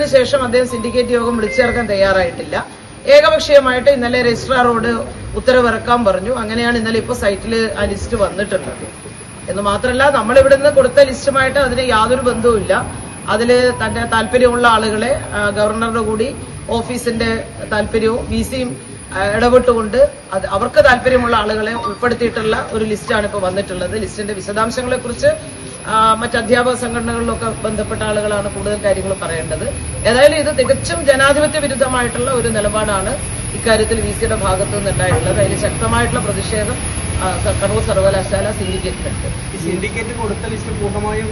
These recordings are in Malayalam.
അറിയിച്ചതിന് ശേഷം അദ്ദേഹം സിൻഡിക്കേറ്റ് യോഗം വിളിച്ചു ചേർക്കാൻ തയ്യാറായിട്ടില്ല. ഏകപക്ഷീയമായിട്ട് ഇന്നലെ രജിസ്ട്രാറോട് ഉത്തരവിറക്കാൻ പറഞ്ഞു. അങ്ങനെയാണ് ഇന്നലെ ഇപ്പോൾ സൈറ്റിൽ ആ ലിസ്റ്റ് വന്നിട്ടുള്ളത്. എന്ന് മാത്രമല്ല, നമ്മളിവിടുന്ന് കൊടുത്ത ലിസ്റ്റുമായിട്ട് അതിന് യാതൊരു ബന്ധവുമില്ല. അതിൽ തന്റെ താല്പര്യമുള്ള ആളുകളെ ഗവർണറുടെ കൂടി ഓഫീസിന്റെ താല്പര്യവും വിസിയും ഇടപെട്ടുകൊണ്ട് അവർക്ക് താല്പര്യമുള്ള ആളുകളെ ഉൾപ്പെടുത്തിയിട്ടുള്ള ഒരു ലിസ്റ്റാണ് ഇപ്പോൾ വന്നിട്ടുള്ളത്. ലിസ്റ്റിന്റെ വിശദാംശങ്ങളെ കുറിച്ച് മറ്റ് അധ്യാപക സംഘടനകളിലൊക്കെ ബന്ധപ്പെട്ട ആളുകളാണ് കൂടുതൽ കാര്യങ്ങൾ പറയേണ്ടത്. ഏതായാലും ഇത് തികച്ചും ജനാധിപത്യ വിരുദ്ധമായിട്ടുള്ള ഒരു നിലപാടാണ് ഇക്കാര്യത്തിൽ വിസിയുടെ ഭാഗത്തു നിന്നുണ്ടായിട്ടുള്ളത്. അതിൽ ശക്തമായിട്ടുള്ള പ്രതിഷേധം കണ്ണൂർ സർവകലാശാല സിൻഡിക്കേറ്റിലുണ്ട്. സിൻഡിക്കേറ്റ് കൊടുത്ത ലിസ്റ്റ് പൂർണ്ണമായും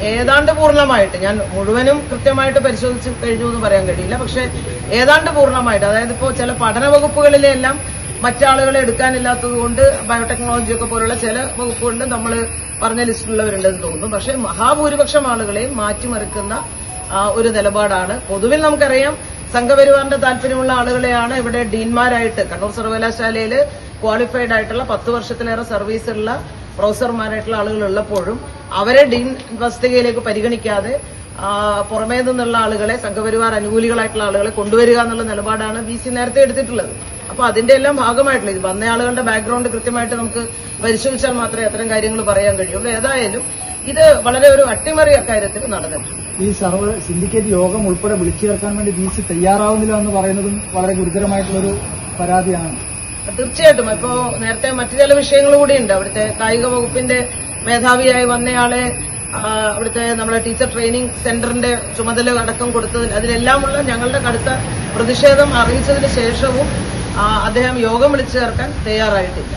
ഏതാണ്ട് പൂർണ്ണമായിട്ട്, ഞാൻ മുഴുവനും കൃത്യമായിട്ട് പരിശോധിച്ച് കഴിഞ്ഞു എന്ന് പറയാൻ കഴിയില്ല. പക്ഷെ ഏതാണ്ട് പൂർണ്ണമായിട്ട്, അതായത് ഇപ്പോൾ ചില പഠന വകുപ്പുകളിലെല്ലാം മറ്റാളുകളെ എടുക്കാനില്ലാത്തത് കൊണ്ട് ബയോടെക്നോളജി ഒക്കെ പോലുള്ള ചില വകുപ്പുകളിൽ നമ്മൾ പറഞ്ഞ ലിസ്റ്റിലുള്ളവരുണ്ടെന്ന് തോന്നുന്നു. പക്ഷെ മഹാഭൂരിപക്ഷം ആളുകളെയും മാറ്റിമറിക്കുന്ന ഒരു നിലപാടാണ്. പൊതുവിൽ നമുക്കറിയാം, സംഘപരിവാറിന്റെ താല്പര്യമുള്ള ആളുകളെയാണ് ഇവിടെ ഡീൻമാരായിട്ട് കണ്ണൂർ സർവകലാശാലയിൽ ക്വാളിഫൈഡ് ആയിട്ടുള്ള 10 വർഷത്തിലേറെ സർവീസുള്ള പ്രൊഫസർമാരായിട്ടുള്ള ആളുകൾ ഉള്ളപ്പോഴും അവരെ ഡീൻ തസ്തികയിലേക്ക് പരിഗണിക്കാതെ പുറമേ നിന്നുള്ള ആളുകളെ, സംഘപരിവാർ അനുകൂലികളായിട്ടുള്ള ആളുകളെ കൊണ്ടുവരിക എന്നുള്ള നിലപാടാണ് വിസി നേരത്തെ എടുത്തിട്ടുള്ളത്. അപ്പൊ അതിന്റെ എല്ലാം ഭാഗമായിട്ടുള്ള ഇത് വന്ന ആളുകളുടെ ബാക്ക്ഗ്രൗണ്ട് കൃത്യമായിട്ട് നമുക്ക് പരിശോധിച്ചാൽ മാത്രമേ അത്തരം കാര്യങ്ങൾ പറയാൻ കഴിയുള്ളൂ. ഏതായാലും ഇത് വളരെ ഒരു അട്ടിമറി അക്കാര്യത്തിൽ നടന്നിട്ടുണ്ട്. ഈ സിൻഡിക്കേറ്റ് യോഗം ഉൾപ്പെടെ വിളിച്ചു ചേർക്കാൻ വേണ്ടി വിസി തയ്യാറാവുന്നില്ല എന്ന് പറയുന്നതും വളരെ ഗുരുതരമായിട്ടുള്ളൊരു പരാതിയാണ്. തീർച്ചയായിട്ടും. ഇപ്പോ നേരത്തെ മറ്റു ചില വിഷയങ്ങൾ കൂടിയുണ്ട്. അവിടുത്തെ കായിക വകുപ്പിന്റെ മേധാവിയായി വന്നയാളെ അവിടുത്തെ നമ്മുടെ ടീച്ചർ ട്രെയിനിങ് സെന്ററിന്റെ ചുമതല അടക്കം കൊടുത്തതിൽ അതിലെല്ലാമുള്ള ഞങ്ങളുടെ കടുത്ത പ്രതിഷേധം അറിയിച്ചതിന് ശേഷവും അദ്ദേഹം യോഗം വിളിച്ചു ചേർക്കാൻ തയ്യാറായിട്ടില്ല.